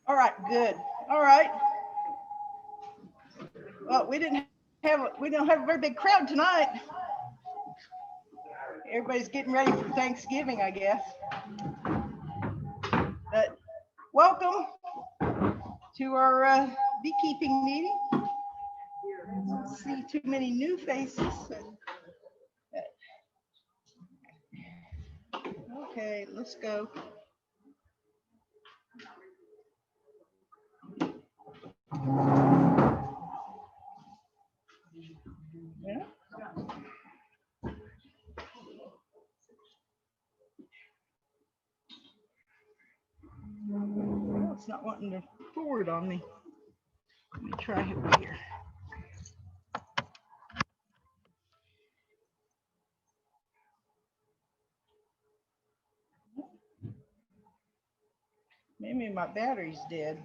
All right, good. All right. Well, we don't have a very big crowd tonight. Everybody's getting ready for Thanksgiving, I guess. But welcome to our beekeeping meeting. I don't see too many new faces. Okay, let's go. Yeah. Well, it's not wanting to forward on me. Let me try it here. Maybe my battery's dead.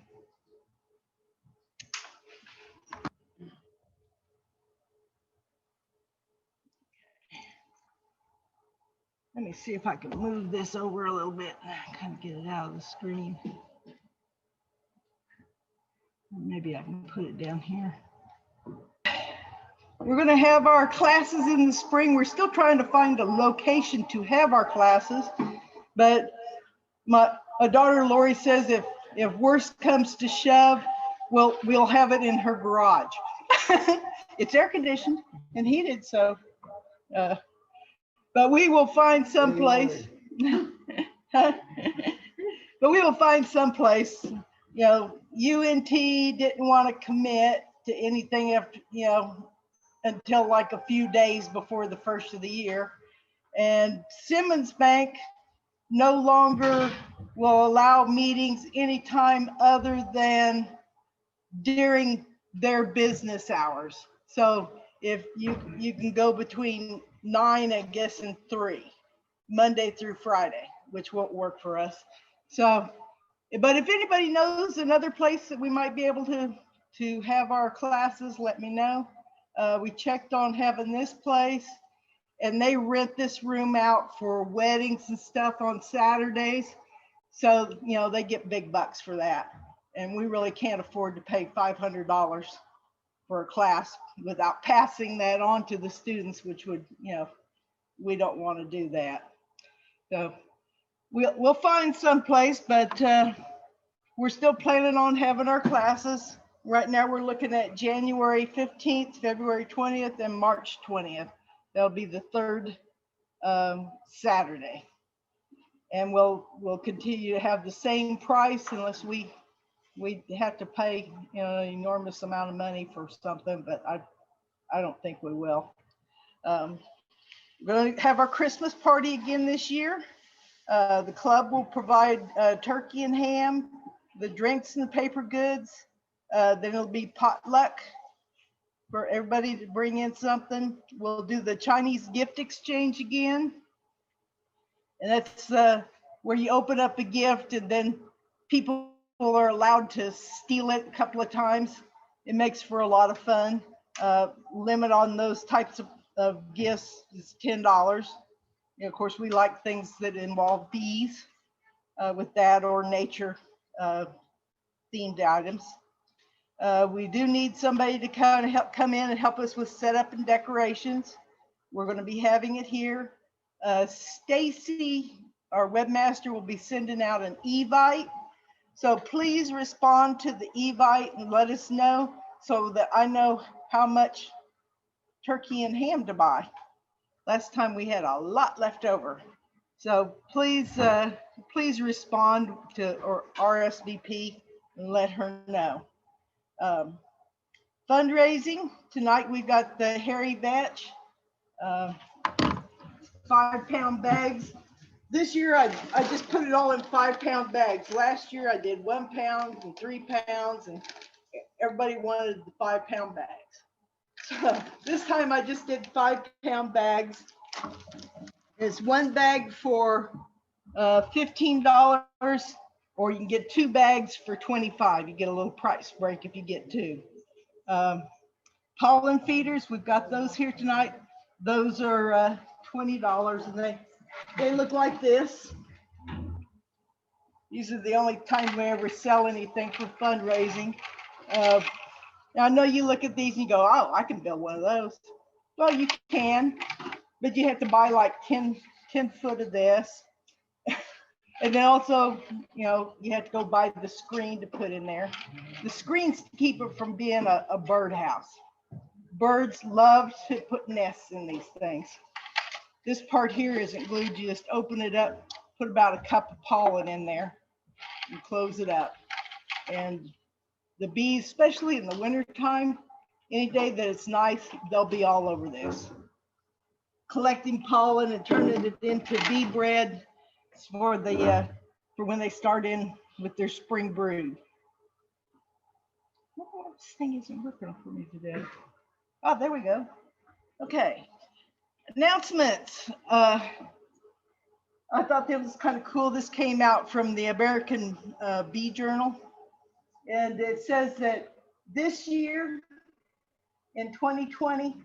Let me see if I can move this over a little bit and kind of get it out of the screen. Maybe I can put it down here. We're going to have our classes in the spring. We're still trying to find a location to have our classes, but my daughter Lori says if worst comes to shove, we'll have it in her garage. It's air conditioned and heated, so but we will find some place. But we will find some place. You know, UNT didn't want to commit to anything after, you know, until like a few days before the first of the year. And Simmons Bank no longer will allow meetings anytime other than during their business hours. So if you can go between 9, I guess, and 3, Monday through Friday, which won't work for us. So, but if anybody knows another place that we might be able to have our classes, let me know. We checked on having this place, and they rent this room out for weddings and stuff on Saturdays. So, you know, they get big bucks for that. And we really can't afford to pay $500 for a class without passing that on to the students, which would, you know, we don't want to do that. So we'll find some place, but we're still planning on having our classes. Right now we're looking at January 15th, February 20th, and March 20th. That'll be the third Saturday. And we'll continue to have the same price unless we have to pay, you know, an enormous amount of money for something, but I don't think we will. We're going to have our Christmas party again this year. The club will provide turkey and ham, the drinks and the paper goods. Then it'll be potluck for everybody to bring in something. We'll do the Chinese gift exchange again. And that's where you open up a gift and then people are allowed to steal it a couple of times. It makes for a lot of fun. Limit on those types of gifts is $10. And of course, we like things that involve bees with that, or nature themed items. We do need somebody to kind of come in and help us with setup and decorations. We're going to be having it here. Stacy, our webmaster, will be sending out an Evite. So please respond to the Evite and let us know so that I know how much turkey and ham to buy. Last time we had a lot left over. So please, please respond to or RSVP and let her know. Fundraising, tonight we've got the Hairy Batch, 5-pound bags. This year I just put it all in 5-pound bags. Last year I did 1 pound and 3 pounds, and everybody wanted the 5-pound bags. So this time I just did 5-pound bags. It's one bag for $15, or you can get 2 bags for $25. You get a little price break if you get 2. Pollen feeders, we've got those here tonight. Those are $20, and they look like this. These are the only time we ever sell anything for fundraising. Now I know you look at these and you go, oh, I can build one of those. Well, you can, but you have to buy like 10 foot of this. And then also, you know, you have to go buy the screen to put in there. The screens keep it from being a birdhouse. Birds love to put nests in these things. This part here isn't glued. You just open it up, put about a cup of pollen in there and close it up. And the bees, especially in the wintertime, any day that it's nice, they'll be all over this. Collecting pollen and turning it into bee bread for the for when they start in with their spring brood. Oh, this thing isn't working for me today. Oh, there we go. Okay. Announcements. I thought that was kind of cool. This came out from the American Bee Journal. And it says that this year in 2020,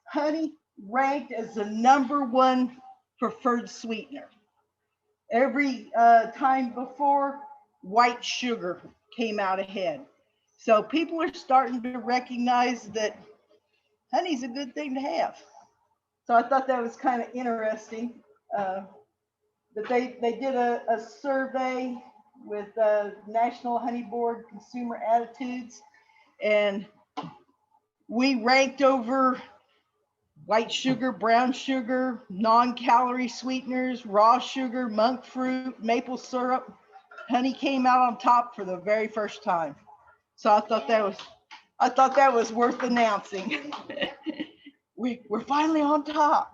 honey ranked as the #1 preferred sweetener. Every time before, white sugar came out ahead. So people are starting to recognize that honey's a good thing to have. So I thought that was kind of interesting. But they did a survey with National Honey Board Consumer Attitudes, and we ranked over white sugar, brown sugar, non-calorie sweeteners, raw sugar, monk fruit, maple syrup. Honey came out on top for the very first time. So I thought that was worth announcing. We're finally on top.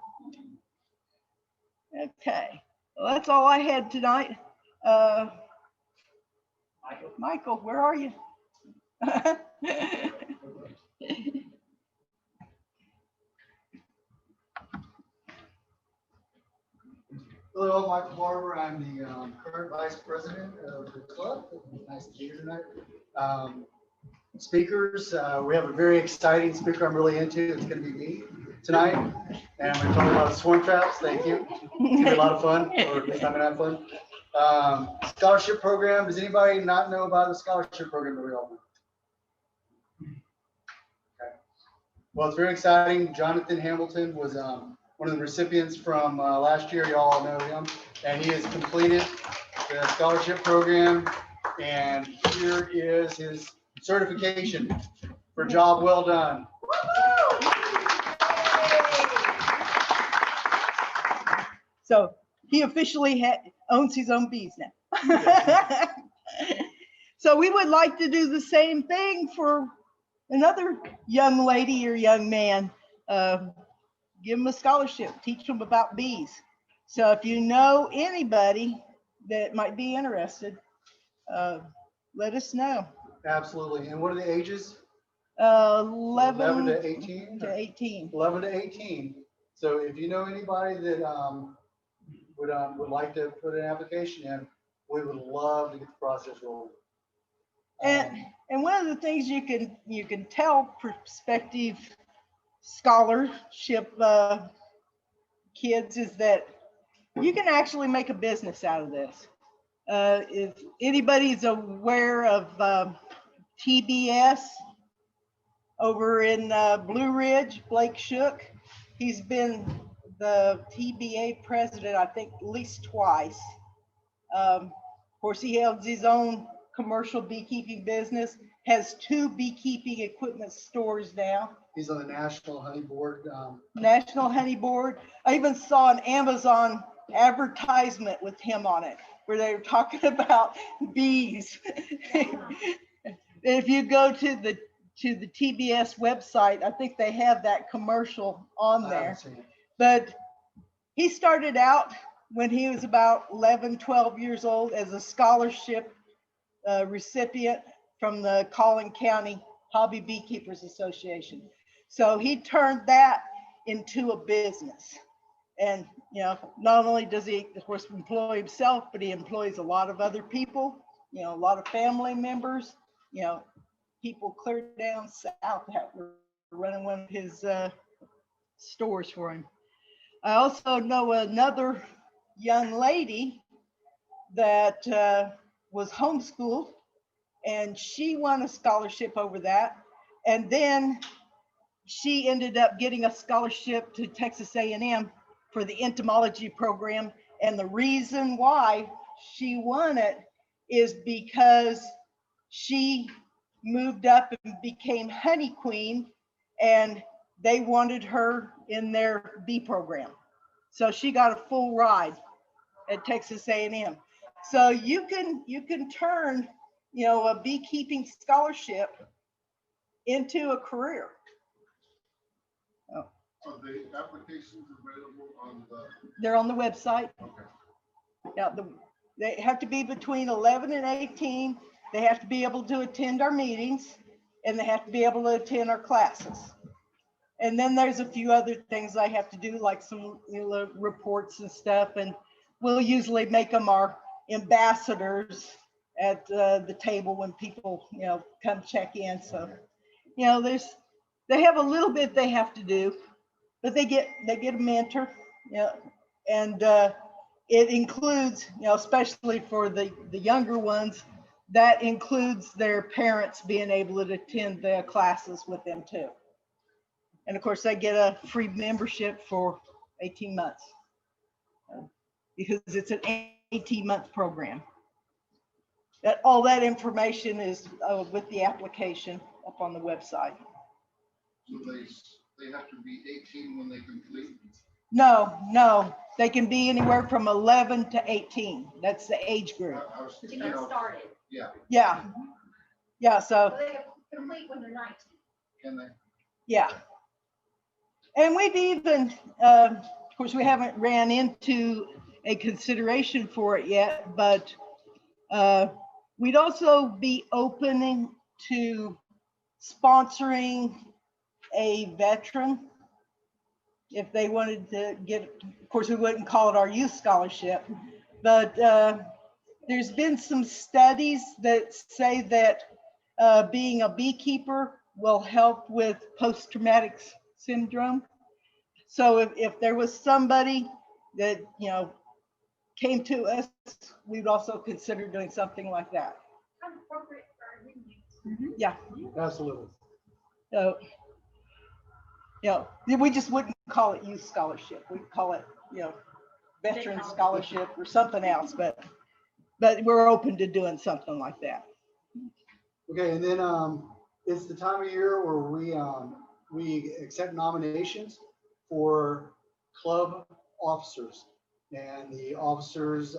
Okay, well, that's all I had tonight. Michael, where are you? Hello, Michael Barber. I'm the current vice president of the club. Nice to be here tonight. Speakers, we have a very exciting speaker I'm really into. It's going to be me tonight. And we're talking about swarm traps. Thank you. It's going to be a lot of fun, or at least I'm going to have fun. Scholarship program. Does anybody not know about the scholarship program that we all know? Okay. Well, it's very exciting. Jonathan Hamilton was one of the recipients from last year. You all know him, and he has completed the scholarship program, and here is his certification for job well done. So he officially owns his own bees now. So we would like to do the same thing for another young lady or young man. Give them a scholarship, teach them about bees. So if you know anybody that might be interested, let us know. Absolutely. And what are the ages? 11 to 18? To 18. 11 to 18. So if you know anybody that would like to put an application in, we would love to get the process rolling. And one of the things you can tell prospective scholarship kids is that you can actually make a business out of this. If anybody's aware of TBS over in Blue Ridge, Blake Shook, he's been the TBA president, I think, at least twice. Of course, he has his own commercial beekeeping business, has 2 beekeeping equipment stores now. He's on the National Honey Board. National Honey Board. I even saw an Amazon advertisement with him on it, where they were talking about bees. If you go to the TBS website, I think they have that commercial on there. But he started out when he was about 11, 12 years old as a scholarship recipient from the Collin County Hobby Beekeepers Association. So he turned that into a business. And, you know, not only does he, of course, employ himself, but he employs a lot of other people, you know, a lot of family members, you know, people clear down south that were running one of his stores for him. I also know another young lady that was homeschooled, and she won a scholarship over that. And then she ended up getting a scholarship to Texas A&M for the entomology program. And the reason why she won it is because she moved up and became honey queen, and they wanted her in their bee program. So she got a full ride at Texas A&M. So you can turn, a beekeeping scholarship into a career. Oh. Are the applications available on the? They're on the website. Okay. Yeah, they have to be between 11 and 18. They have to be able to attend our meetings, and they have to be able to attend our classes. And then there's a few other things I have to do, like some reports and stuff. And we'll usually make them our ambassadors at the table when people, come check in. So, they have a little bit they have to do, but they get a mentor, and it includes, especially for the younger ones, that includes their parents being able to attend the classes with them too. And of course, they get a free membership for 18 months because it's an 18-month program. All that information is with the application up on the website. So they have to be 18 when they complete? No, they can be anywhere from 11 to 18. That's the age group. To get started. Yeah. Yeah. So So they can complete when they're 19. Can they? yeah. And we've even, of course, we haven't ran into a consideration for it yet, but we'd also be opening to sponsoring a veteran if they wanted to get, of course, we wouldn't call it our youth scholarship, but there's been some studies that say that being a beekeeper will help with post-traumatic syndrome. So if there was somebody that, came to us, we'd also consider doing something like that. Kind of appropriate for our unions. Yeah. Absolutely. So, we just wouldn't call it youth scholarship. We'd call it, veteran scholarship or something else, but we're open to doing something like that. Okay, and then it's the time of year where we accept nominations for club officers. And the officers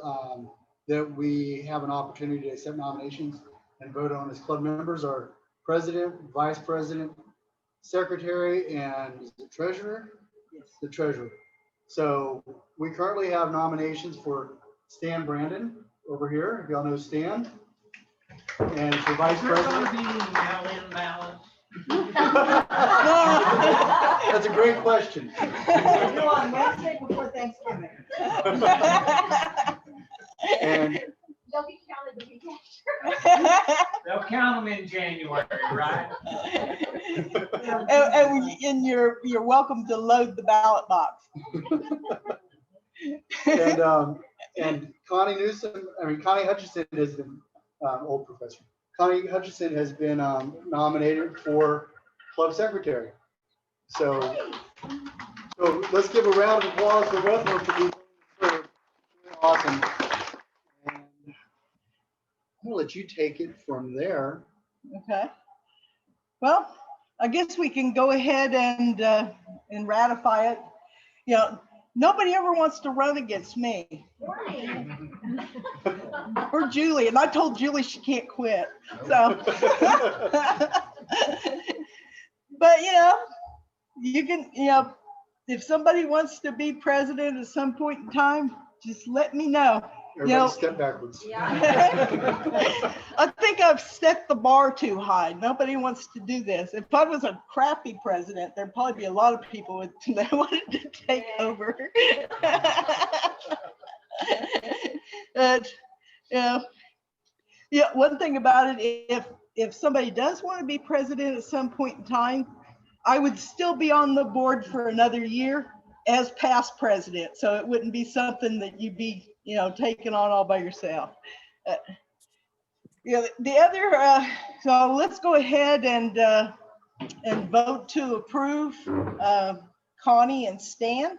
that we have an opportunity to accept nominations and vote on as club members are president, vice president, secretary, and the treasurer. Yes. The treasurer. So we currently have nominations for Stan Brandon over here. If y'all know Stan. And for vice president. That's a great question. On Wednesday before Thanksgiving. And They'll be counted the week after. They'll count them in January, right? and you're welcome to load the ballot box. And Connie Hutchison has been old professor. Connie Hutchison has been nominated for club secretary. So let's give a round of applause for both of them. Really awesome. And I'm gonna let you take it from there. Okay. Well, I guess we can go ahead and ratify it. Nobody ever wants to run against me or Julie, and I told Julie she can't quit. So, but you can, if somebody wants to be president at some point in time, just let me know. Everybody step backwards. I think I've set the bar too high. Nobody wants to do this. If I was a crappy president, there'd probably be a lot of people that wanted to take over. But, one thing about it, if somebody does want to be president at some point in time, I would still be on the board for another year as past president. So it wouldn't be something that you'd be, taking on all by yourself. Yeah, the other, so let's go ahead and vote to approve Connie and Stan.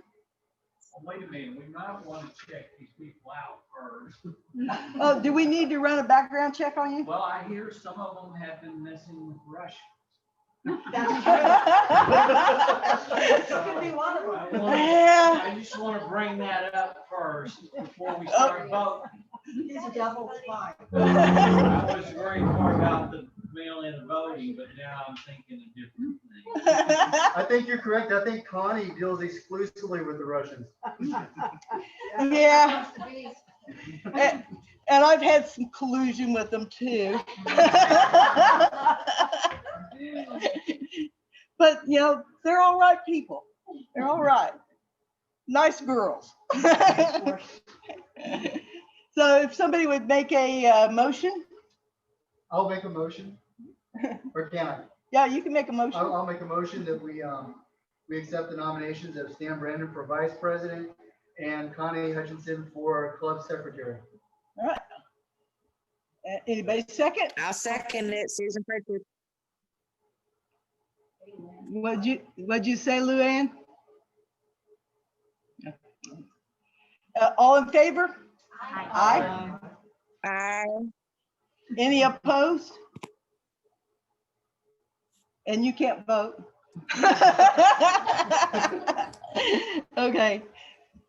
Wait a minute, we might want to check these people out first. Oh, do we need to run a background check on you? Well, I hear some of them have been messing with Russians. Could be one of them. Yeah. I just want to bring that up first before we start voting. He's a double spy. I was worried more about the mail-in voting, but now I'm thinking a different thing. I think you're correct. I think Connie deals exclusively with the Russians. Yeah. And I've had some collusion with them too. But you know, they're all right people. They're all right. Nice girls. So if somebody would make a motion, I'll make a motion. Or can I? yeah, you can make a motion. I'll make a motion that we accept the nominations of Stan Brandon for vice president and Connie Hutchinson for club secretary. All right. Anybody second? I'll second it, Susan Pritchard. What'd you say, Luann? All in favor? Aye. Aye. Any opposed? And you can't vote. Okay,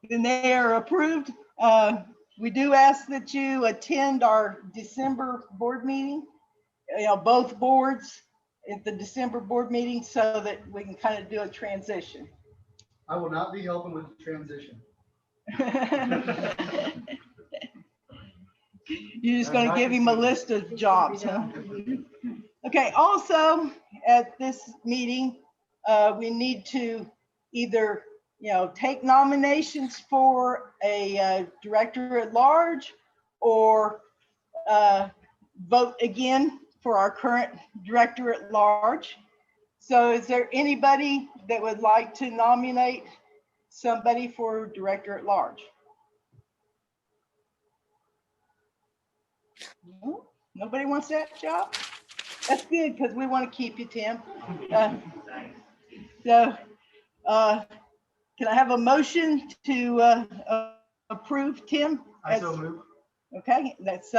then they are approved. We do ask that you attend our December board meeting, you know, both boards at the December board meeting so that we can kind of do a transition. I will not be helping with the transition. You're just going to give him a list of jobs, huh? Okay, also at this meeting, we need to either, you know, take nominations for a director at large or vote again for our current director at large. So is there anybody that would like to nominate somebody for director at large? No? Nobody wants that job? That's good because we want to keep you, Tim. So can I have a motion to approve Tim? I so move. Okay, that's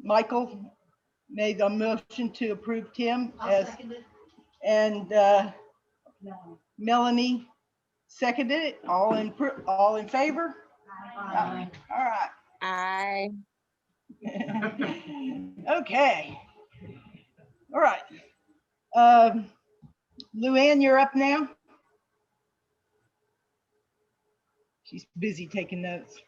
Michael made the motion to approve Tim as, and Melanie seconded it. All in favor? Aye. All right. Aye. Okay. All right. Luann, you're up now. She's busy taking notes.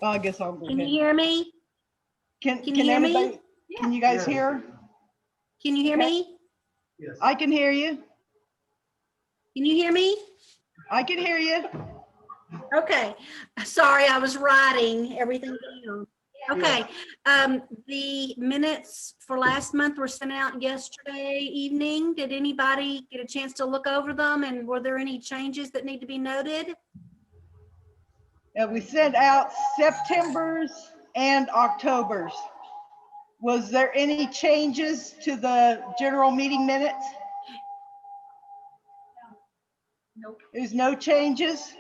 Well, I guess I'll go Can you ahead. hear me? Can you hear me? everybody? Can you guys Yes. hear? her? Can you hear Okay. me? Yes. I can hear you. Can you hear me? I can hear you. Okay, sorry, I was writing everything down. Okay, the minutes for last month were sent out yesterday evening. Did anybody get a chance to look over them? And were there any changes that need to be noted? We sent out September's and October's. Was there any changes to the general meeting minutes? Nope. There's no changes.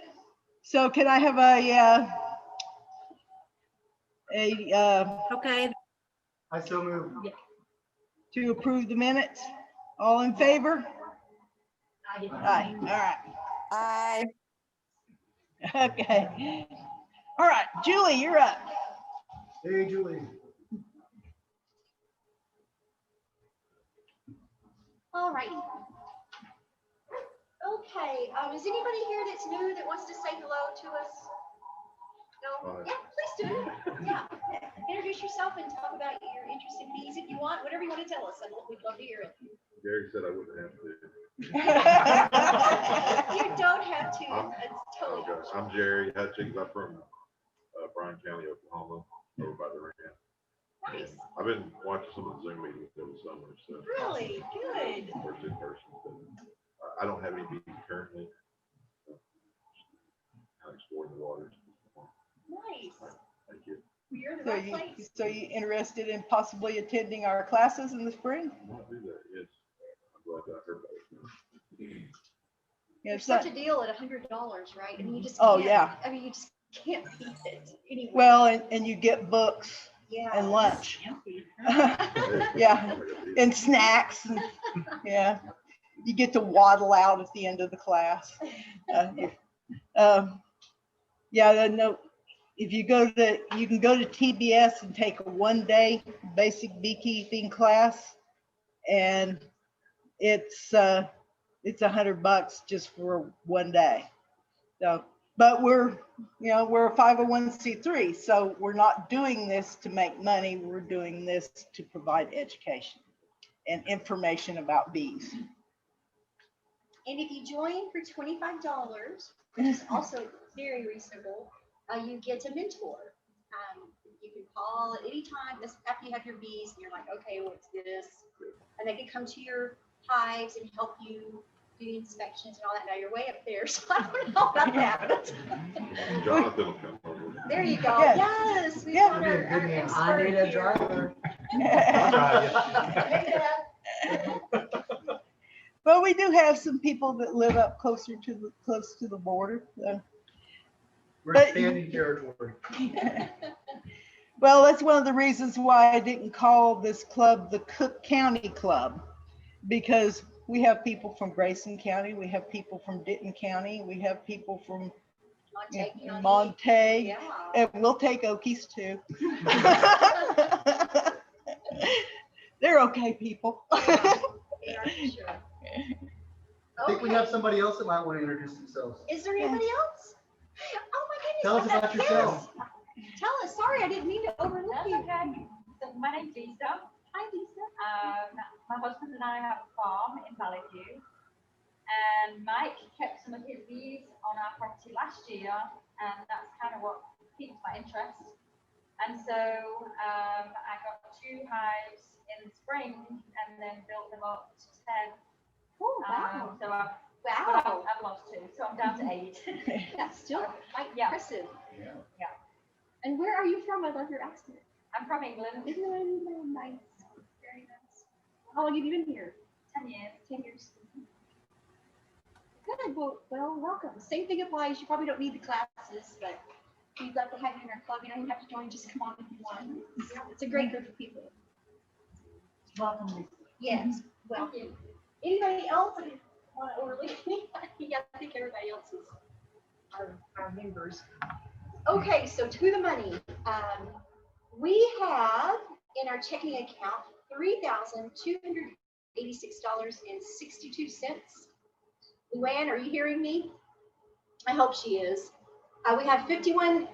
So can I have Okay, I so move. to approve the minutes? All in favor? I did. Aye, all right. Aye. Okay. All right, Julie, you're up. Hey, Julie. All right. Okay, is anybody here that's new that wants to say hello to us? No? Hi. Yeah, please do. Yeah. Introduce yourself and talk about your interest in bees if you want, whatever you want to tell us. We'd love to hear it. Gary said I wouldn't have to. You don't have to. It's totally. Okay. I'm Jerry Hutchings. I'm from Bryan County, Oklahoma, over by the ranch. Nice. I've been watching some of the Zoom meetings over the summer, so. Really good. First in person. But I don't have any bees currently. Kind of exploring the waters. Nice. You're in the So right you, place. so you interested in possibly attending our classes in the spring? Might do that, yes. I'm glad I heard about it. Yeah, There's it's not- such a deal at $100, right? I mean, you just Oh, can't, yeah. I mean, you just can't beat it anyway. Well, and you get books Yeah. and lunch. Yeah, and snacks, and, yeah. You get to waddle out at the end of the class. Yeah, no, if you go to, you can go to TBS and take a 1-day basic beekeeping class, and it's $100 just for 1 day. So, but we're a 501c3, so we're not doing this to make money. We're doing this to provide education and information about bees. And if you join for $25, which is also very reasonable, you get a mentor. You can call at any time. This after you have your bees, and you're like, okay, what's this? And they can come to your hives and help you do the inspections and all that. Now you're way up there, so I don't know about that. Jonathan will come over. There you go. Yeah. Yes, we've Yeah. got our I need a expert here. driver. But we do have some people that live up close to the border. So. We're But- expanding territory. Well, that's one of the reasons why I didn't call this club the Cook County Club, because we have people from Grayson County, we have people from Denton County, we have people from Montague, Yeah. and we'll take Okies too. They're okay people. Yeah, for sure. I think we Okay. have somebody else that might want to introduce themselves. Is there anybody else? Oh my goodness. Tell us what's about up? yourself. Yes. Tell us. Sorry, I didn't mean to overlook That's you. okay. So my name's Lisa. Hi, Lisa. My husband and I have a farm in Valley View. And Mike kept some of his bees on our property last year, and that's kind of what piqued my interest. And so I got 2 hives in the spring and then built them up to 10. Oh, wow. So I've, Wow. I've lost 2, so I'm down to 8. That's still quite Yeah. impressive. Yeah. And where are you from? I love your accent. I'm from England, England. Nice. Very nice. How long have you been here? 10 years. 10 years. Good. Well, welcome. Same thing applies. You probably don't need the classes, but we'd love to have you in our club. You don't even have to join. Just come on if you want. It's a great group of people. Welcome. Yes. Well, anybody else want to overlook anybody? Yeah, I think everybody else is our members. Okay, so to the money. We have in our checking account $3,286.62. Luann, are you hearing me? I hope she is. We have $51.84 in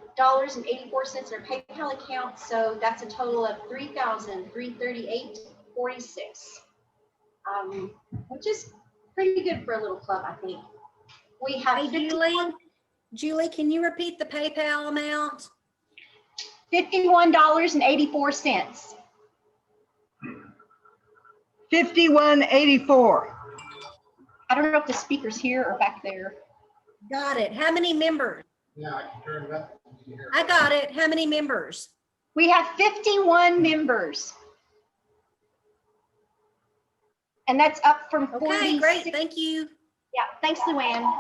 our PayPal account, so that's a total of $3,338.46, which is pretty good for a little club, I think. We have Hey, Julie, can you repeat the PayPal amount? $51.84. 5184. I don't know if the speaker's here or back there. Got it. How many members? Yeah, I can turn it up. I got it. How many members? We have 51 members. And that's up from 46. Okay, great. Thank you. Yeah, thanks, Luann.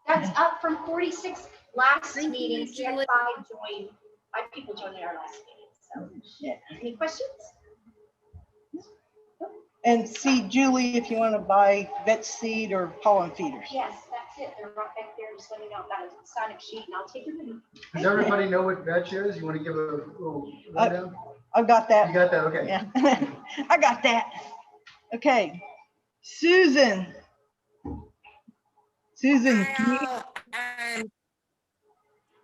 That's up from 46 last Thank you, meeting. We had Julie. 5 people joined our last meeting. So, any questions? And see Julie if you want to buy vet seed or pollen feeders. Yes, that's it. They're right back there. Just let me know about a sign-up sheet and I'll take your money. Does everybody know what vetch is? You want to give a little rundown? I've got that. You got that? Okay. Yeah, I got that. Okay, Susan. Susan, can you-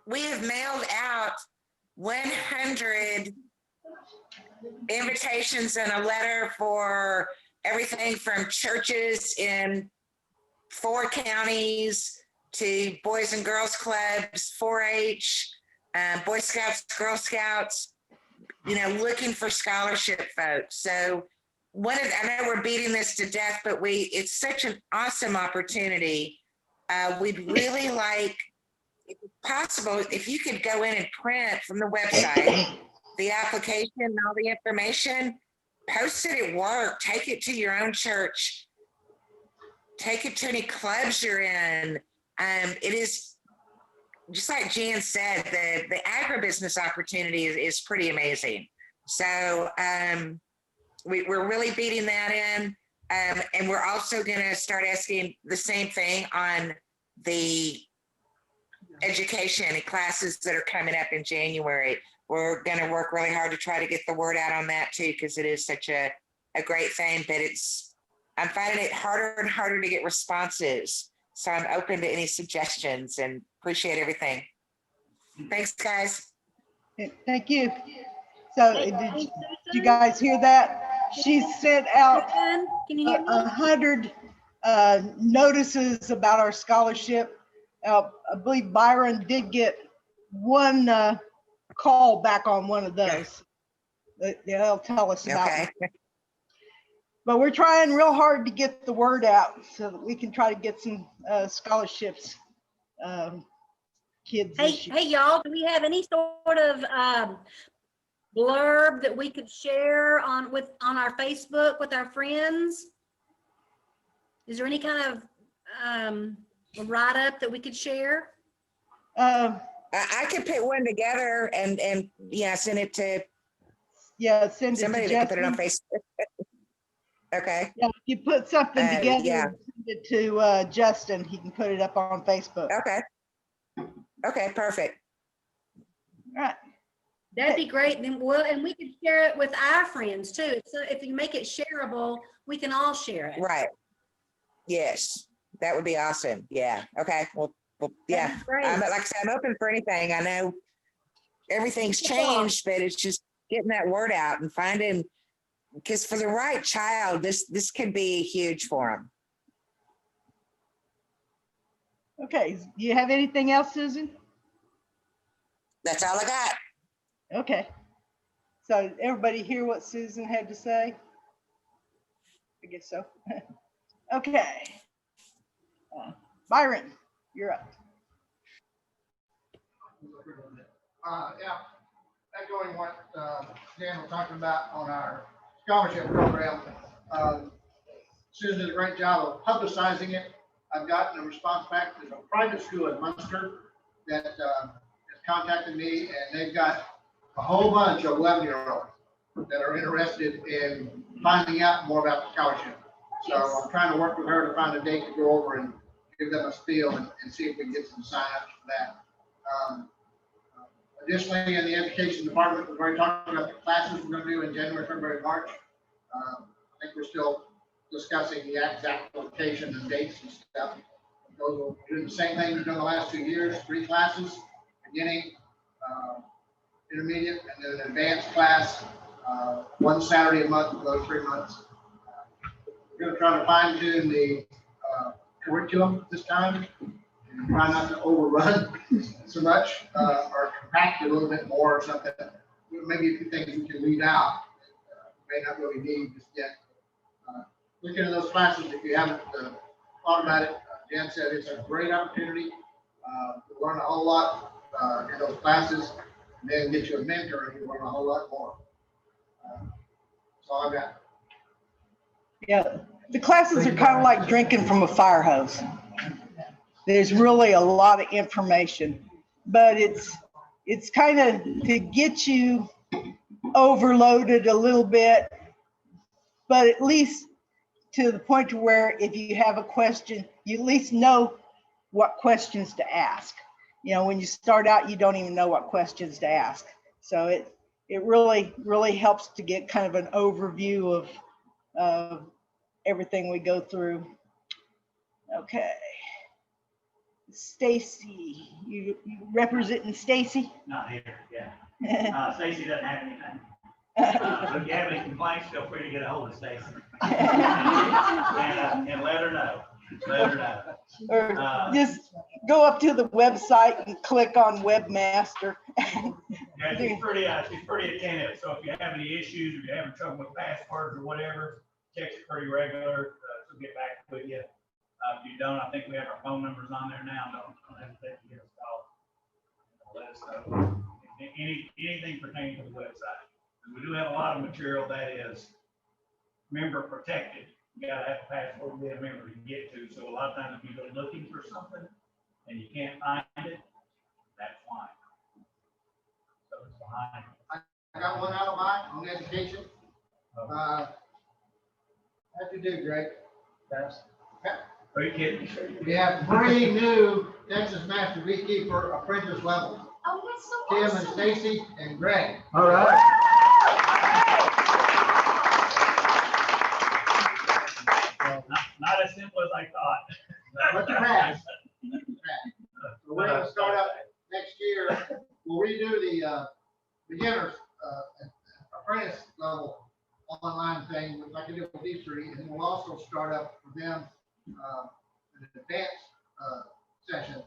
We have mailed out 100 invitations and a letter for everything from churches in 4 counties to Boys and Girls Clubs, 4-H, Boy Scouts, Girl Scouts, looking for scholarship folks. So I know we're beating this to death, but it's such an awesome opportunity. We'd really like if possible, if you could go in and print from the website, the application and all the information, post it at work, take it to your own church, take it to any clubs you're in. It is, just like Jan said, the agribusiness opportunity is pretty amazing. So we're really beating that in. And we're also going to start asking the same thing on the education and classes that are coming up in January. We're going to work really hard to try to get the word out on that too, because it is such a great thing, but I'm finding it harder and harder to get responses. So I'm open to any suggestions and appreciate everything. Thanks, guys. Thank you. So did you guys hear that? She sent out Can you hear me? 100 notices about our scholarship. I believe Byron did get one call back on one of those. They'll tell us about it. Okay. But we're trying real hard to get the word out so that we can try to get some scholarships. Kids. Hey, y'all, do we have any sort of blurb that we could share on our Facebook with our friends? Is there any kind of write-up that we could share? I could put one together and yeah, send it to send it somebody to that can put it on Justin. Facebook. Okay. Yeah, if you put something together, yeah. and send it to Justin, he can put it up on Facebook. Okay. Okay, perfect. All right. That'd be great. Then and we could share it with our friends too. So if you make it shareable, we can all share it. Right. Yes, that would be awesome. Yeah. Okay. Well yeah. That'd be great. Like I said, I'm open for anything. I know everything's changed, but it's just getting that word out and finding, because for the right child, this could be huge for them. Okay. Do you have anything else, Susan? That's all I got. Okay. So everybody hear what Susan had to say? I guess so. Okay. Byron, you're up. Yeah, echoing what Dan was talking about on our scholarship program. Susan did a great job of publicizing it. I've gotten a response back. There's a private school in Munster that has contacted me, and they've got a whole bunch of 11-year-olds that are interested in finding out more about the scholarship. So I'm trying to work with her to find a date to go over and give them a spiel and see if we can get some sign-ups for that. Additionally, in the education department, we're already talking about the classes we're going to do in January, February, March. I think we're still discussing the exact location and dates and stuff. Those will do the same thing we've done the last 2 years, 3 classes, beginning, intermediate, and then an advanced class, 1 Saturday a month for those 3 months. We're going to try to fine tune the curriculum this time, and try not to overrun so much, or compact it a little bit more or something. Maybe a few things we can leave out, may not really need just yet. Look into those classes if you haven't thought about it. Jan said it's a great opportunity to learn a whole lot in those classes, and then get you a mentor and you learn a whole lot more. That's all I've got. Yeah, the classes are kind of like drinking from a fire hose. There's really a lot of information, but it's kind of to get you overloaded a little bit, but at least to the point to where if you have a question, you at least know what questions to ask. You know, when you start out, you don't even know what questions to ask. So it really helps to get kind of an overview of everything we go through. Okay. Stacy, you representing Stacy? Not here, yeah. Stacy doesn't have anything. If you have any complaints, feel free to get a hold of Stacy. And let her know. Let her know. Or just go up to the website and click on webmaster. Yeah, she's pretty attentive. So if you have any issues, if you're having trouble with passwords or whatever, checks it pretty regular. She'll get back with you. If you don't, I think we have our phone numbers on there now. Don't hesitate to give us a call. all that stuff. Anything pertaining to the website. And we do have a lot of material that is member protected. You gotta have a password to be a member to get to. So a lot of times if you go looking for something and you can't find it, that's why. So it's behind. I got one out of mine on education. How'd you do, Greg? Yes. Are you kidding me? We have 3 new Texas Master Beekeeper apprentice level. Oh, that's so Tim awesome. and Stacy and Greg. All right. Not as simple as I thought. But you passed. So we're gonna start up next year. We'll redo the beginners apprentice level online thing, like I did with these 3, and we'll also start up for them an advanced session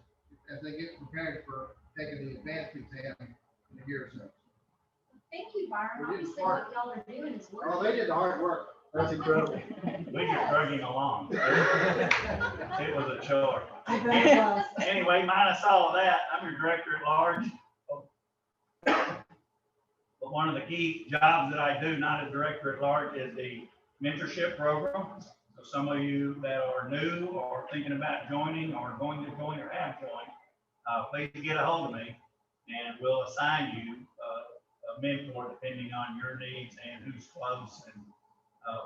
as they get prepared for taking the advanced exam in a year or so. Thank you, Byron. We did Obviously, smart. what y'all are doing is Oh, working. they did the hard work. That's incredible. We just dragging along. It was a chore. Anyway, minus all of that, I'm your director at large. But one of the key jobs that I do, not as director at large, is the mentorship program. So some of you that are new or thinking about joining or going to join or have joined, please get a hold of me and we'll assign you a mentor depending on your needs and who's close and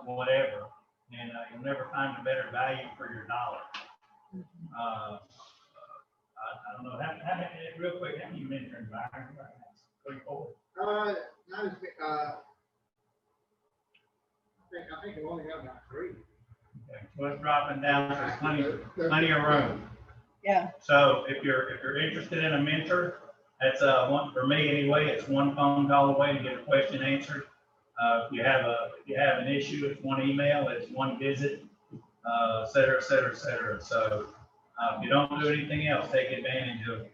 whatever. And you'll never find a better value for your dollar. I don't know, real quick, how many mentoring Byron? 3, 4? Not as big, I think we only got about 3. Okay, so it's dropping down, so there's plenty of room. Yeah. So if you're interested in a mentor, that's one for me anyway. It's one phone call away to get a question answered. If you have an issue, it's one email, it's one visit, et cetera, et cetera, et cetera. So if you don't do anything else, take advantage of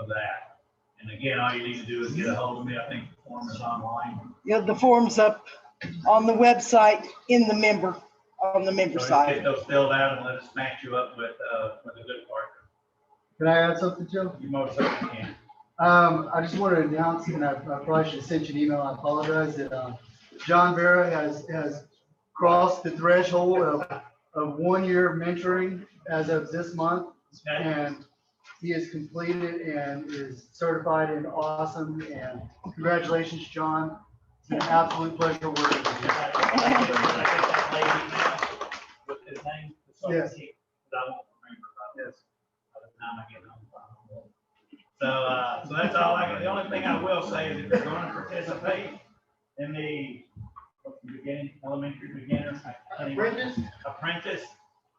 that. And again, all you need to do is get a hold of me. I think the form is online. Yeah, the form's up on the website on the member So side. get those filled out and let us match you up with a good partner. Can I add something, Joe? You most certainly can. I just want to announce, and I probably should have sent you an email, I apologize, that John Vera has crossed the threshold of 1 year mentoring as of this month. And he is completed and is certified and awesome. And congratulations, John. It's been an absolute pleasure working with you. With his name. Yes. I won't remember about Yes. by the time I get home. So that's all I got. The only thing I will say is if you're going to participate in the beginning, elementary beginner, apprentice,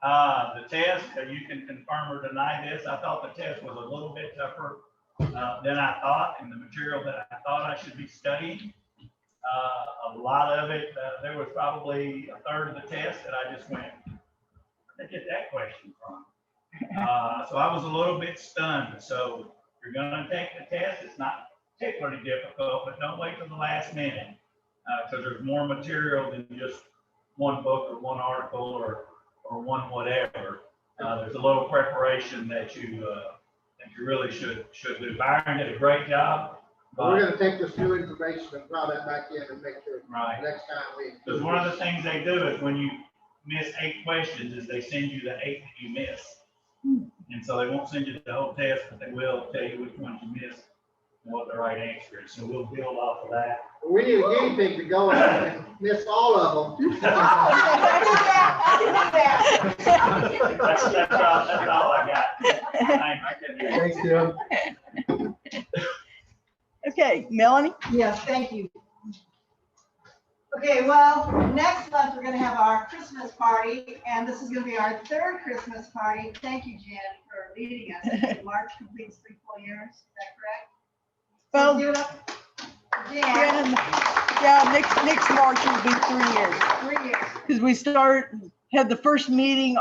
the test, you can confirm or deny this. I thought the test was a little bit tougher than I thought, and the material that I thought I should be studying. A lot of it, there was probably a third of the test that I just went, where'd they get that question from? So I was a little bit stunned. So if you're gonna take the test, it's not particularly difficult, but don't wait till the last minute. Because there's more material than just one book or one article or one whatever. There's a little preparation that you really should do. Byron did a great job. We're gonna take this new information and plow that back in and make sure Right. next time we. Because one of the things they do is when you miss 8 questions is they send you the 8 that you miss. And so they won't send you the whole test, but they will tell you which ones you missed and what the right answer is. So we'll build off of that. We need a guinea pig to go and miss all of them. That's all I got. Thanks, Tim. Okay, Melanie? Yes, thank you. Okay, well, next month, we're gonna have our Christmas party, and this is gonna be our 3rd Christmas party. Thank you, Jen, for leading us. March completes 3 full years, is that correct? Well, So give it up. Jen, yeah, next March will be 3 years. 3 years. Because we had the first meeting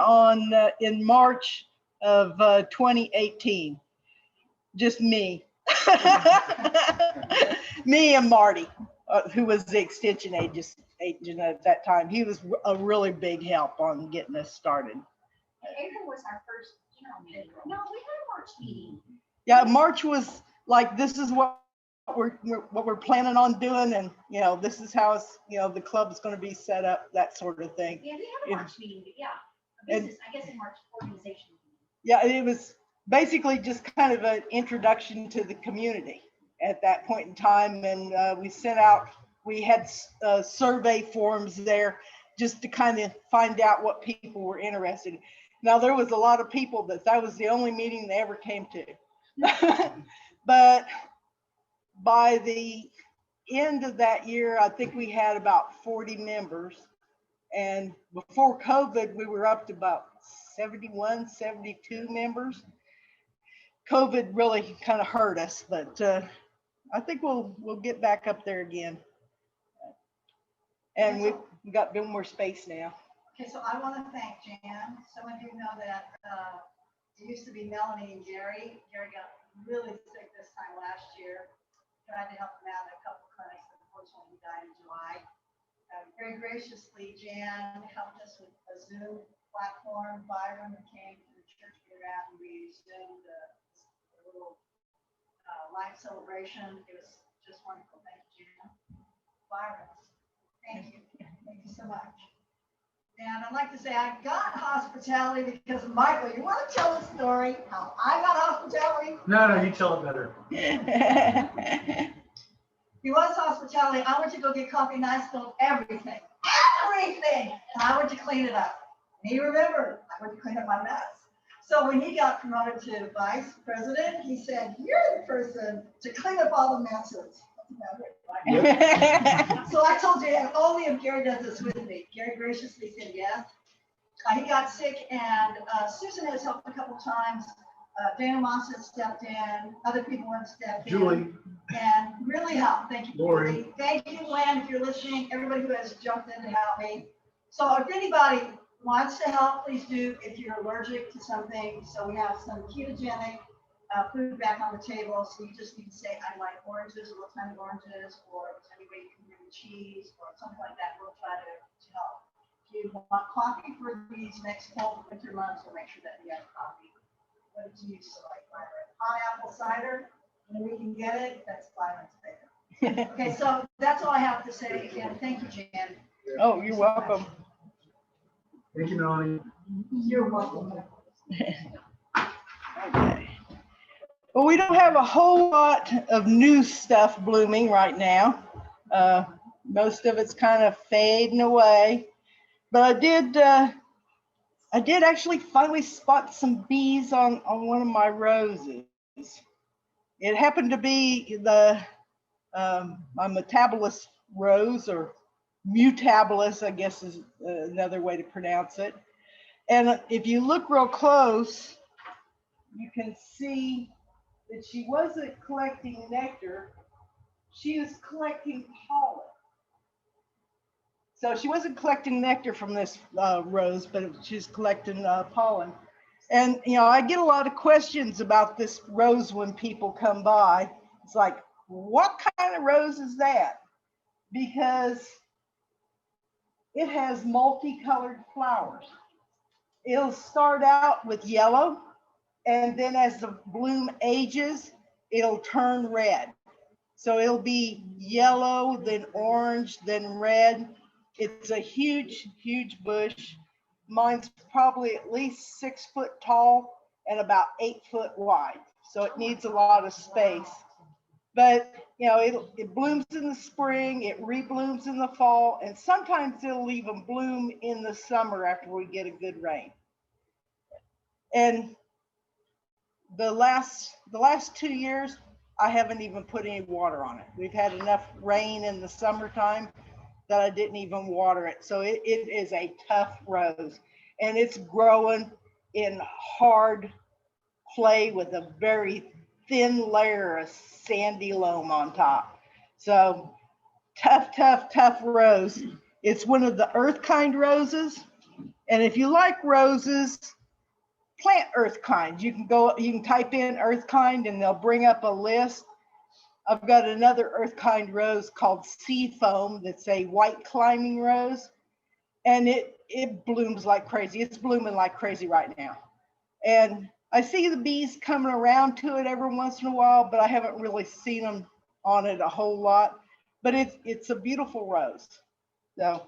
in March of 2018. Just me. Me and Marty, who was the extension agent at that time. He was a really big help on getting us started. April was our first general meeting. No, we had a March meeting. Yeah, March was like, this is what we're planning on doing, and this is how it's, the club's going to be set up, that sort of thing. Yeah, we had a March meeting, but yeah, a business, I guess, in March organization. Yeah, it was basically just kind of an introduction to the community at that point in time, and we had survey forms there just to kind of find out what people were interested in. Now, there was a lot of people that was the only meeting they ever came to. But by the end of that year, I think we had about 40 members. And before COVID, we were up to about 71, 72 members. COVID really kind of hurt us, but I think we'll get back up there again. And we've got a bit more space now. Okay, so I want to thank Jan. Some of you know that it used to be Melanie and Gary. Gary got really sick this time last year. Tried to help him out in a couple clinics, but unfortunately he died in July. Very graciously, Jan helped us with a Zoom platform. Byron came to the church get around and we Zoomed a little live celebration. It was just wonderful. Thank you, Jan. Byron, thank you. Thank you so much. And I'd like to say I got hospitality because of Michael. You want to tell the story how I got hospitality? No, you tell it better. He was hospitality. I went to go get coffee and I spilled everything. And I went to clean it up. And he remembered, I went to clean up my mess. So when he got promoted to vice president, he said, "You're the person to clean up all the messes." So I told you, only if Gary does this with me. Gary graciously said yes. He got sick, and Susan has helped a couple times. Dana Moss has stepped in. Other people have stepped Julie. in. And really helped. Thank you, Lori. Julie. Thank you, Glenn, if you're listening. Everybody who has jumped in to help me. So if anybody wants to help, please do. If you're allergic to something, so we have some ketogenic food back on the table. So you just need to say, "I'd like oranges," or "what kind of oranges," or if there's any way you can bring cheese or something like that. We'll try to help. If you want coffee for these next cold winter months, we'll make sure that we have coffee. What do you select? Hot apple cider, and we can get it. That's Byron's favorite. Okay, so that's all I have to say. Again, thank you, Jan. Oh, you're welcome. Thank you, Melanie. You're welcome. Okay. Well, we don't have a whole lot of new stuff blooming right now. Most of it's kind of fading away. But I did actually finally spot some bees on one of my roses. It happened to be my metabolist rose, or mutabolus, I guess is another way to pronounce it. And if you look real close, you can see that she wasn't collecting nectar, she was collecting pollen. So she wasn't collecting nectar from this rose, but she's collecting pollen. And, I get a lot of questions about this rose when people come by. It's like, what kind of rose is that? Because it has multicolored flowers. It'll start out with yellow, and then as the bloom ages, it'll turn red. So it'll be yellow, then orange, then red. It's a huge, huge bush. Mine's probably at least 6 foot tall and about 8 foot wide. So it needs a lot of space. But, it blooms in the spring, it reblooms in the fall, and sometimes it'll even bloom in the summer after we get a good rain. And the last 2 years, I haven't even put any water on it. We've had enough rain in the summertime that I didn't even water it. So it is a tough rose, and it's growing in hard clay with a very thin layer of sandy loam on top. So tough rose. It's one of the earth kind roses. And if you like roses, plant earth kind. You can type in earth kind and they'll bring up a list. I've got another earth kind rose called sea foam that's a white climbing rose, and it blooms like crazy. It's blooming like crazy right now. And I see the bees coming around to it every once in a while, but I haven't really seen them on it a whole lot. But it's a beautiful rose. So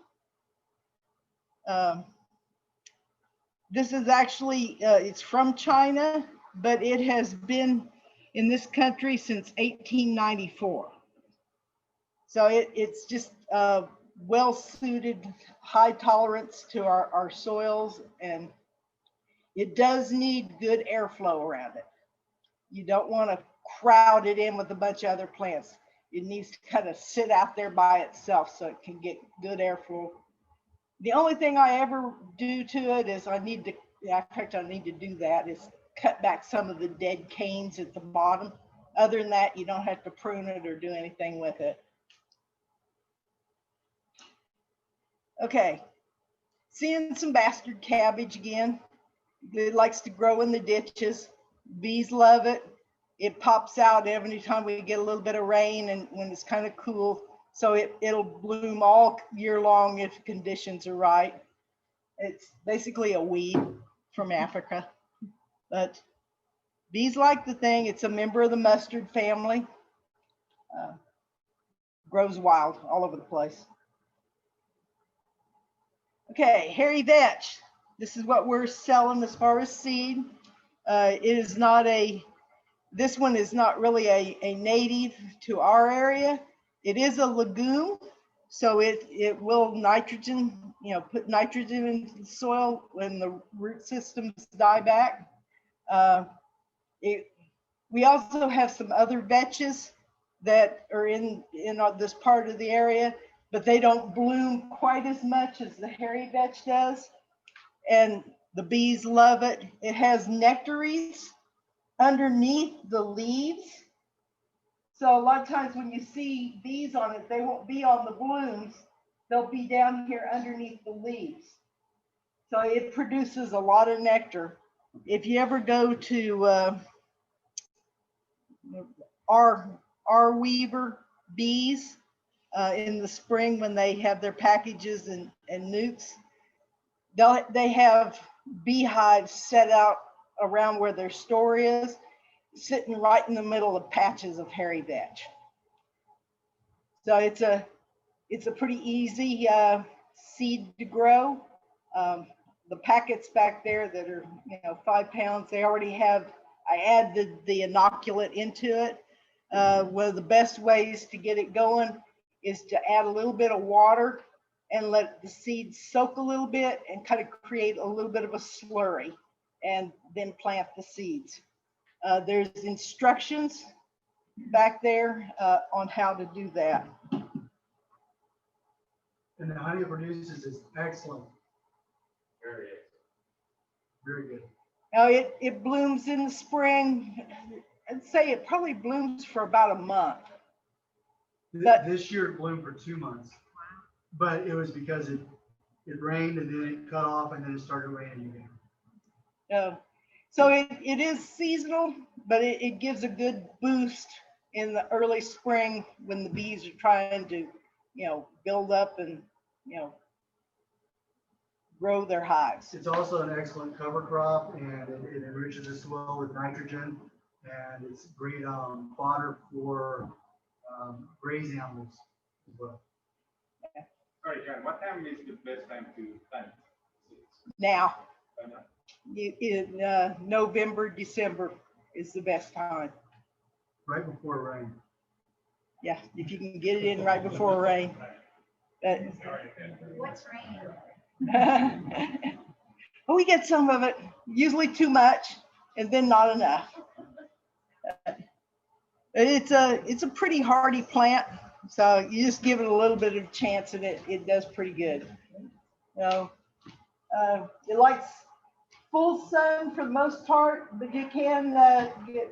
this is actually, it's from China, but it has been in this country since 1894. So it's just well suited, high tolerance to our soils, and it does need good airflow around it. You don't want to crowd it in with a bunch of other plants. It needs to kind of sit out there by itself so it can get good airflow. The only thing I ever do to it is I need to do that, is cut back some of the dead canes at the bottom. Other than that, you don't have to prune it or do anything with it. Okay, seeing some bastard cabbage again. It likes to grow in the ditches. Bees love it. It pops out every time we get a little bit of rain and when it's kind of cool. So it'll bloom all year long if conditions are right. It's basically a weed from Africa, but bees like the thing. It's a member of the mustard family. Grows wild all over the place. Okay, hairy vetch. This is what we're selling as far as seed. It is not this one is not really a native to our area. It is a legume, so it will nitrogen, put nitrogen into the soil when the root systems die back. We also have some other vetches that are in this part of the area, but they don't bloom quite as much as the hairy vetch does. And the bees love it. It has nectaries underneath the leaves. So a lot of times when you see bees on it, they won't be on the blooms. They'll be down here underneath the leaves. So it produces a lot of nectar. If you ever go to our Weaver bees in the spring when they have their packages and newts, they have beehives set out around where their store is, sitting right in the middle of patches of hairy vetch. So it's a pretty easy seed to grow. The packets back there that are 5 pounds, they already have, I add the inoculant into it. One of the best ways to get it going is to add a little bit of water and let the seeds soak a little bit and kind of create a little bit of a slurry, and then plant the seeds. There's instructions back there on how to do that. And the honey it produces is excellent. Very good. Now it blooms in the spring. I'd say it probably blooms for about a month. This year it bloomed for 2 months, but it was because it rained and then it cut off and then it started raining again. So it is seasonal, but it gives a good boost in the early spring when the bees are trying to, build up and, grow their hives. It's also an excellent cover crop, and it enriches the soil with nitrogen, and it's great fodder for grazing animals as well. Sorry, John, what time is the best time to plant? Now, in November, December is the best time. Right before rain. Yeah, if you can get it in right before rain. What's raining? We get some of it, usually too much, and then not enough. It's a pretty hardy plant, so you just give it a little bit of a chance, and it does pretty good. It likes full sun for the most part, but you can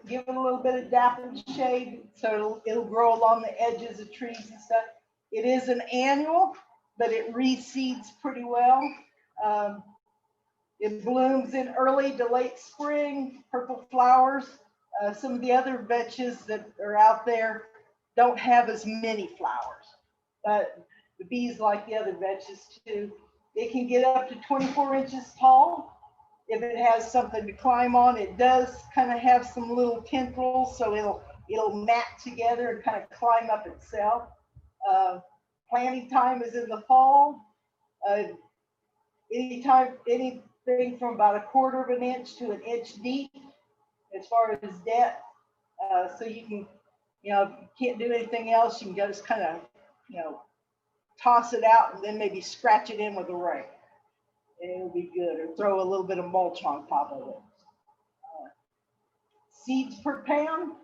give it a little bit of dappled shade, so it'll grow along the edges of trees and stuff. It is an annual, but it reseeds pretty well. It blooms in early to late spring, purple flowers. Some of the other vetches that are out there don't have as many flowers, but the bees like the other vetches too. It can get up to 24 inches tall. if it has something to climb on, it does kind of have some little tendrils, so it'll mat together and kind of climb up itself. Planting time is in the fall. Anything from about 1/4 of an inch to an inch deep as far as depth. So you can, if you can't do anything else, you can just kind of, toss it out and then maybe scratch it in with a rake. And it'll be good, or throw a little bit of mulch on top of it. Seeds per pound,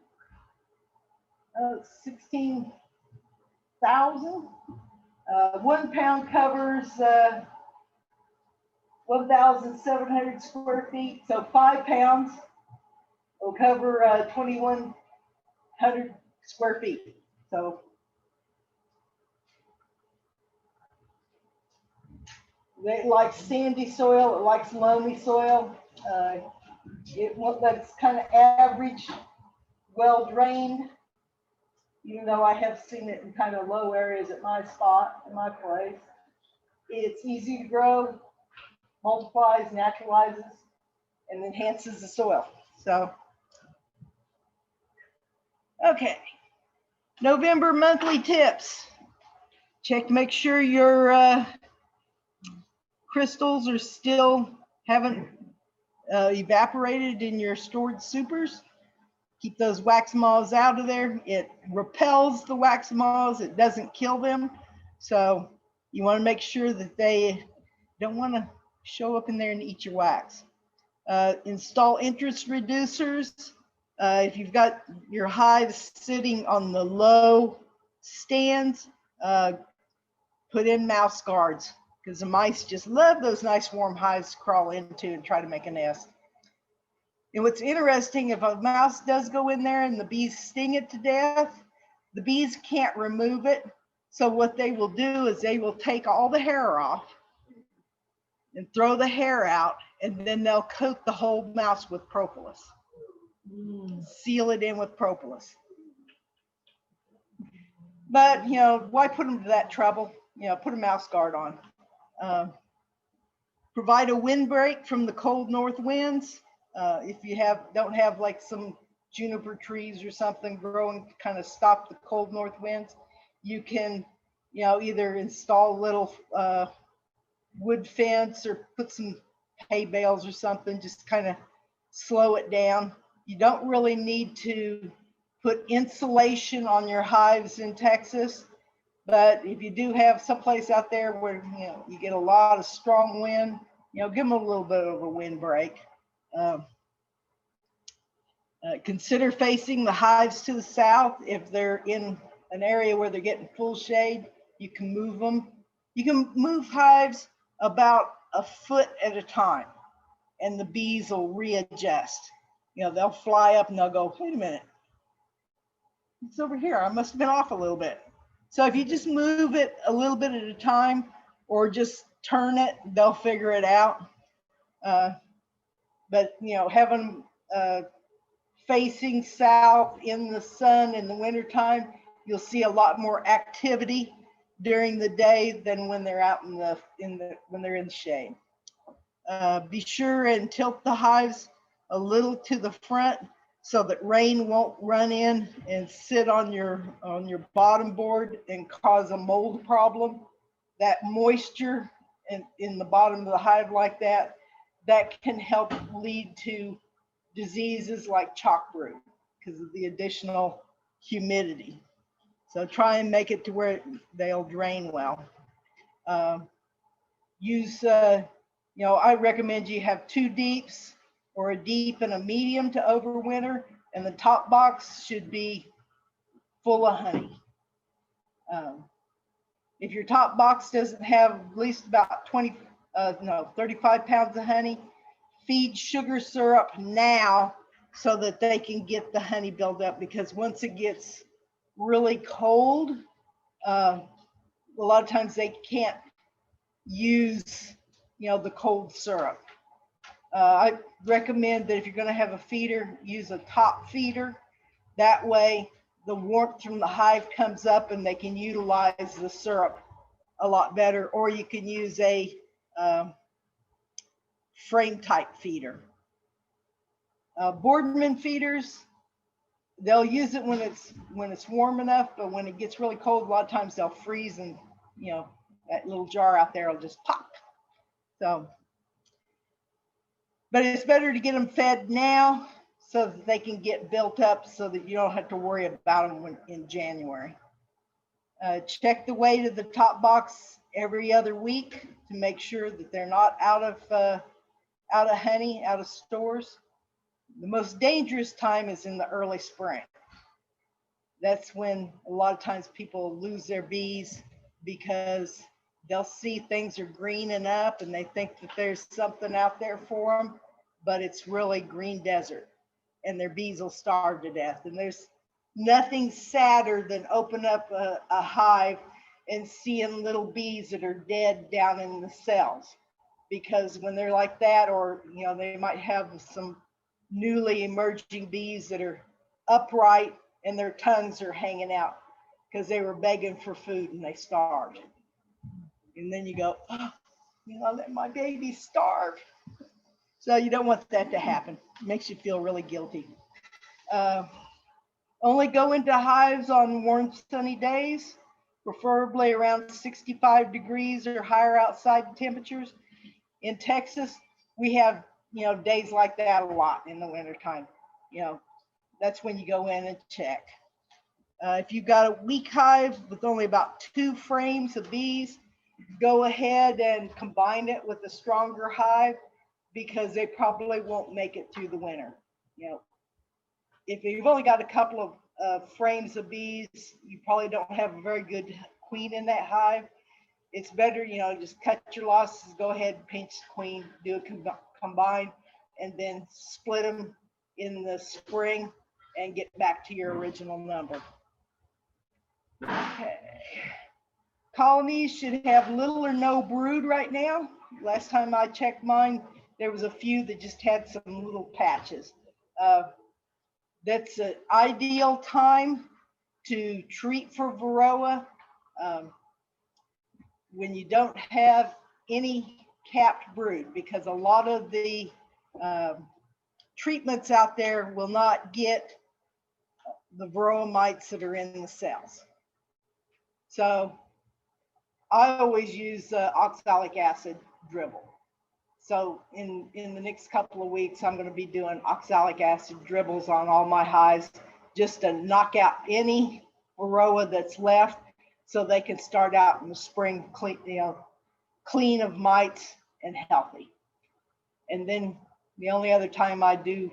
16,000. 1 pound covers 1,700 square feet. So 5 pounds will cover 2,100 square feet. So it likes sandy soil, it likes loamy soil. That's kind of average, well drained, even though I have seen it in kind of low areas at my spot, in my place. It's easy to grow, multiplies, naturalizes, and enhances the soil. So, okay. November monthly tips. Check to make sure your crystals are haven't evaporated in your stored supers. Keep those wax moths out of there. It repels the wax moths. It doesn't kill them. So you want to make sure that they don't want to show up in there and eat your wax. Install interest reducers. If you've got your hives sitting on the low stands, put in mouse guards, because the mice just love those nice warm hives to crawl into and try to make a nest. And what's interesting, if a mouse does go in there and the bees sting it to death, the bees can't remove it. So what they will do is they will take all the hair off and throw the hair out, and then they'll coat the whole mouse with propolis. Seal it in with propolis. But, why put them to that trouble? Put a mouse guard on. Provide a windbreak from the cold north winds. If you don't have like some juniper trees or something growing to kind of stop the cold north winds, you can, either install a little wood fence or put some hay bales or something, just kind of slow it down. You don't really need to put insulation on your hives in Texas, but if you do have someplace out there where, you get a lot of strong wind, give them a little bit of a windbreak. Consider facing the hives to the south. If they're in an area where they're getting full shade, you can move them. You can move hives about a foot at a time, and the bees will readjust. They'll fly up and they'll go, wait a minute, it's over here. I must have been off a little bit. So if you just move it a little bit at a time, or just turn it, they'll figure it out. But having facing south in the sun in the wintertime, you'll see a lot more activity during the day than when they're out when they're in the shade. Be sure and tilt the hives a little to the front so that rain won't run in and sit on your bottom board and cause a mold problem. That moisture in the bottom of the hive like that can help lead to diseases like chalk brood because of the additional humidity. So try and make it to where they'll drain well. I recommend you have 2 deeps, or a deep and a medium to overwinter, and the top box should be full of honey. If your top box doesn't have at least about 35 pounds of honey, feed sugar syrup now so that they can get the honey build up, because once it gets really cold, a lot of times they can't use the cold syrup. I recommend that if you're going to have a feeder, use a top feeder. That way the warmth from the hive comes up and they can utilize the syrup a lot better. Or you can use a frame type feeder. Boardman feeders, they'll use it when it's warm enough, but when it gets really cold, a lot of times they'll freeze, and that little jar out there will just pop. So, but it's better to get them fed now so that they can get built up, so that you don't have to worry about them in January. Check the weight of the top box every other week to make sure that they're not out of honey, out of stores. The most dangerous time is in the early spring. That's when a lot of times people lose their bees, because they'll see things are greening up and they think that there's something out there for them, but it's really green desert, and their bees will starve to death. And there's nothing sadder than open up a hive and seeing little bees that are dead down in the cells, because when they're like that, or they might have some newly emerging bees that are upright and their tongues are hanging out because they were begging for food and they starved. And then you go, oh, let my baby starve. So you don't want that to happen. It makes you feel really guilty. Only go into hives on warm, sunny days, preferably around 65 degrees or higher outside temperatures. In Texas, we have, days like that a lot in the wintertime. That's when you go in and check. If you've got a weak hive with only about 2 frames of bees, go ahead and combine it with a stronger hive, because they probably won't make it through the winter. If you've only got a couple of frames of bees, you probably don't have a very good queen in that hive. It's better, just cut your losses, go ahead and pinch the queen, do a combine, and then split them in the spring and get back to your original number. Okay. Colonies should have little or no brood right now. Last time I checked mine, there was a few that just had some little patches. That's an ideal time to treat for varroa when you don't have any capped brood, because a lot of the treatments out there will not get the varroa mites that are in the cells. So I always use oxalic acid dribble. So in the next couple of weeks, I'm going to be doing oxalic acid dribbles on all my hives, just to knock out any varroa that's left, so they can start out in the spring clean of mites and healthy. And then the only other time I do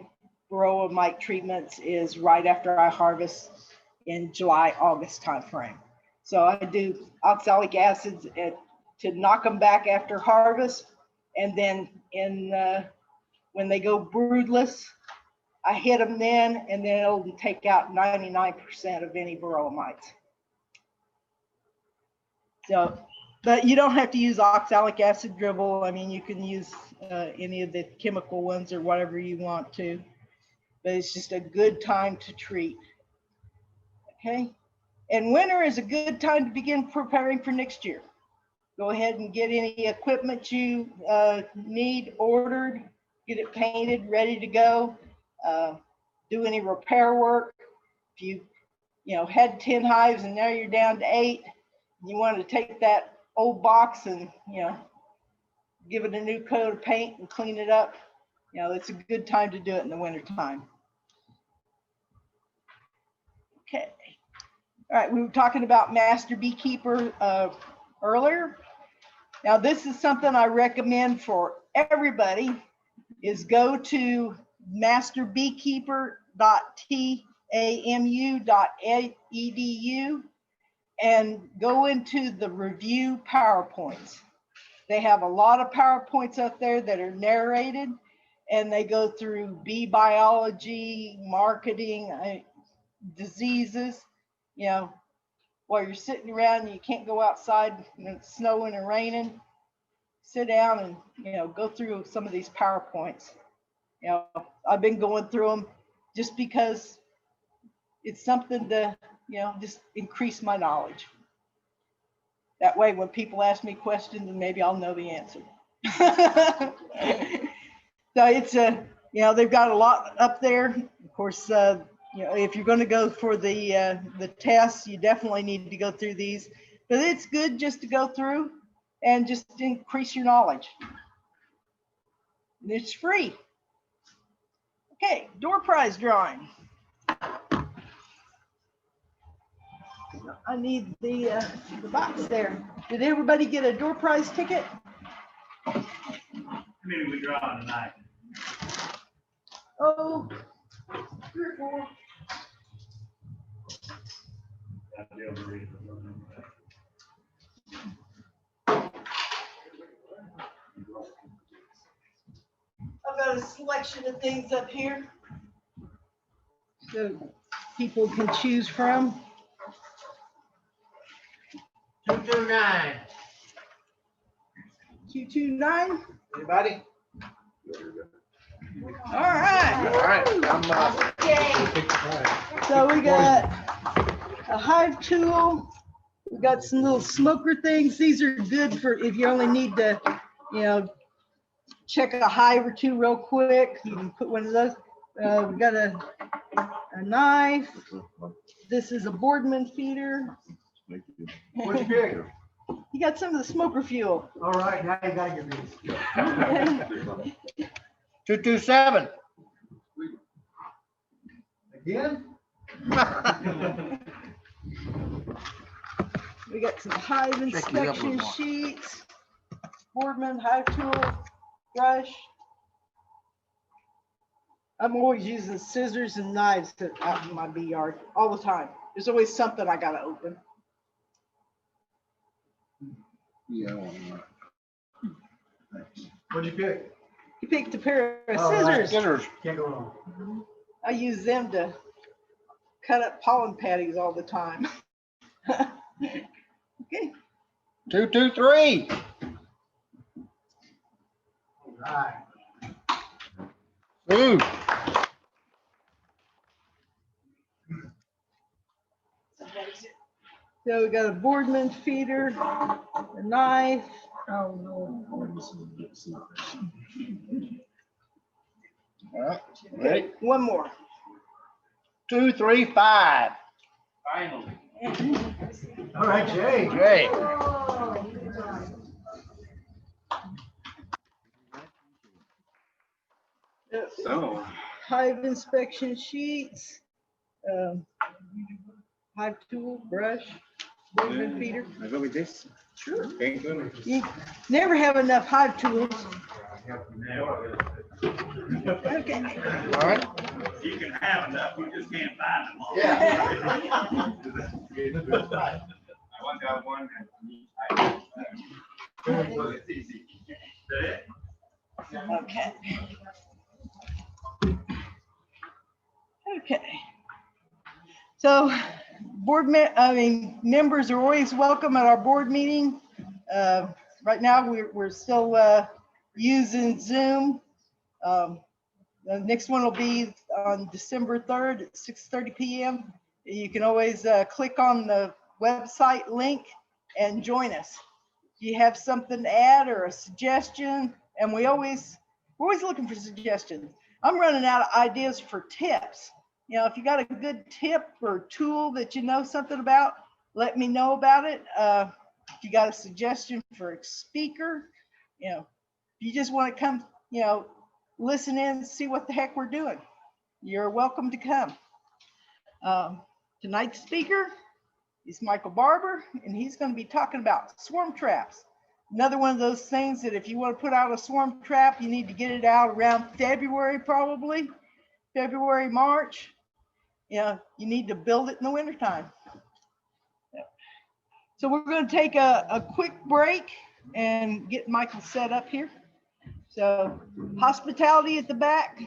varroa mite treatments is right after I harvest in July, August timeframe. So I do oxalic acids to knock them back after harvest. And then when they go broodless, I hit them then, and then it'll take out 99% of any varroa mites. So, but you don't have to use oxalic acid dribble. I mean, you can use any of the chemical ones or whatever you want to, but it's just a good time to treat. Okay. And winter is a good time to begin preparing for next year. Go ahead and get any equipment you need ordered, get it painted, ready to go. Do any repair work. If you had 10 hives and now you're down to 8, you want to take that old box and give it a new coat of paint and clean it up. It's a good time to do it in the winter time. Okay. All right, we were talking about Master Beekeeper earlier. Now, this is something I recommend for everybody, is go to masterbeekeeper.tamu.edu and go into the review PowerPoints. They have a lot of PowerPoints up there that are narrated, and they go through bee biology, marketing, diseases. While you're sitting around and you can't go outside and it's snowing and raining, sit down and go through some of these PowerPoints. I've been going through them just because it's something to just increase my knowledge. That way when people ask me questions, maybe I'll know the answer. So it's you know, they've got a lot up there. Of course, you know, if you're going to go for the tests, you definitely need to go through these. But it's good just to go through and just increase your knowledge. And it's free. Okay, door prize drawing. I need the box there. Did everybody get a door prize ticket? How many we drawing tonight? Oh, 3 or 4. I'll be able to read it. I've got a selection of things up here so people can choose from. 229. 229. Anybody? All right. All right, I'm, So we got a hive tool. We got some little smoker things. These are good for if you only need to, you know, check a hive or two real quick. You can put one of those. We got a knife. This is a Boardman feeder. what'd you pick? You got some of the smoker fuel. All right, now you gotta get these. 227. Again? We got some hive inspection sheets, Boardman hive tool, brush. I'm always using scissors and knives out in my bee yard all the time. There's always something I gotta open. Yeah. What'd you pick? You picked a pair of All right, scissors. Scissors. Can't go wrong. I use them to cut up pollen patties all the time. Okay. 223. All right. Ooh. So we got a Boardman feeder, a knife. Oh no. All right, ready? Okay, one more. 235. Finally. All right, Jay. Jay. So, Hive inspection sheets, hive tool, brush, Boardman feeder. I go with this. Sure. Thank you. You never have enough hive tools. Okay. All right. You can have enough, you just can't find them all. Yeah. I want that one. It's easy. Okay. Okay. So members are always welcome at our board meeting. Right now, we're still using Zoom. The next one will be on December 3rd at 6:30 p.m. You can always click on the website link and join us. If you have something to add or a suggestion, and we're always looking for suggestions. I'm running out of ideas for tips. You know, if you got a good tip or tool that you know something about, let me know about it. If you got a suggestion for a speaker, you know, if you just want to come, you know, listen in and see what the heck we're doing, you're welcome to come. Tonight's speaker is Michael Barber, and he's going to be talking about swarm traps. Another one of those things that if you want to put out a swarm trap, you need to get it out around February, probably February, March. You know, you need to build it in the wintertime. So we're going to take a quick break and get Michael set up here. So hospitality at the back.